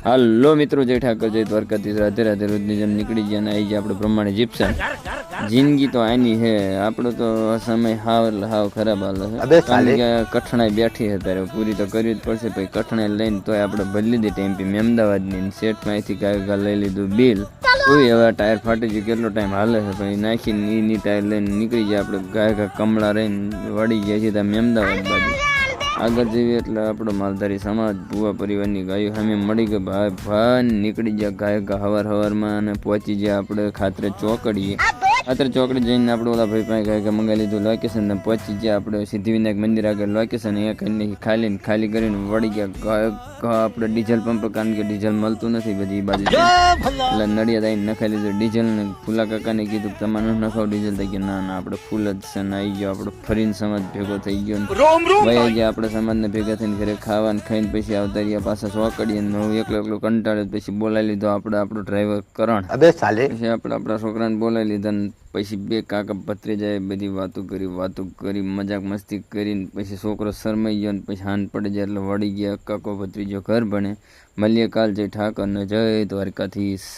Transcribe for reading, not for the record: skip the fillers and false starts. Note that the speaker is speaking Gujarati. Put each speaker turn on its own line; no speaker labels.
હાલો મિત્રો, જય ઠાકર, જય દ્વારકાધીશ, રાધે રાધે. રોજની જેમ નીકળી ગયા અને આવી ગયા આપણે પ્રમાણે જીપસન. જિંદગી તો આની હે, આપણો તો સમય હાવ એટલે હાવ ખરાબ હાલે છે. કારણ કે કઠણાઈ બેઠી છે ત્યારે પૂરી તો કરવી જ પડશે. પછી કઠણાઈ લઈને તોય આપણે બદલી દીધી એમપી અમદાવાદની સેટમાંથી કાંઈ લઈ લીધું બિલ. કોઈ હવે ટાયર ફાટી ગયું, કેટલો ટાઈમ હાલે છે પછી નાખીને એની ટાયર લઈને નીકળી ગયા આપણે. ગાય કમળા રહીને વળી ગયા છીએ તમે અમદાવાદ બાજુ. આગળ જેવી એટલે આપણો માલધારી સમાજ ભુવા પરિવારની ગાયો સામે મળી ગઈ. ભાઈ ભાઈ નીકળી ગયા ગાયકા હવારમાં અને પહોંચી ગયા આપણે ખાતરે ચોકડીએ. ખાતરે ચોકડી જઈને આપણે ઓલા ભાઈ પાસે ગાયકા મંગાવી લીધું લોકેશન ને પહોંચી ગયા આપણે સિદ્ધિવિનાયક મંદિર આગળ લોકેશન. એ કરીને ખાલી કરીને વળી ગયા આપણે ડીઝલ પંપ, કારણ કે ડીઝલ મળતું નથી બધી બાજુ. એટલે નડિયાદ આવીને નખાઈ લીધું ડીઝલ ને ફૂલા કાકાને કીધું તમારે નખાવ ડીઝલ. થઈ ગયા ના આપણે ફૂલ જ છે ને આવી ગયો આપણે ફરીને સમાજ ભેગો થઈ ગયો ભાઈ ગયા આપણે સમાજને ભેગા થઈને ઘરે ખાવાનું ખાઈને પછી આવતા રહ્યા પાછા ચોકડીએ. એકલો કંટાળે પછી બોલાવી લીધો આપણો ડ્રાઈવર કરણ. પછી આપણા છોકરાને બોલાવી લીધા ને પછી બે કાકા ભત્રીજાએ બધી વાતો કરી મજાક મસ્તી કરીને પછી છોકરો શરમાઈ ગયો ને પછી હાન પડી જાય એટલે વળી ગયા કાકો ભત્રીજો ઘર ભણે. મળીએ કાલ. જય ઠાકર ને જય દ્વારકાધીશ.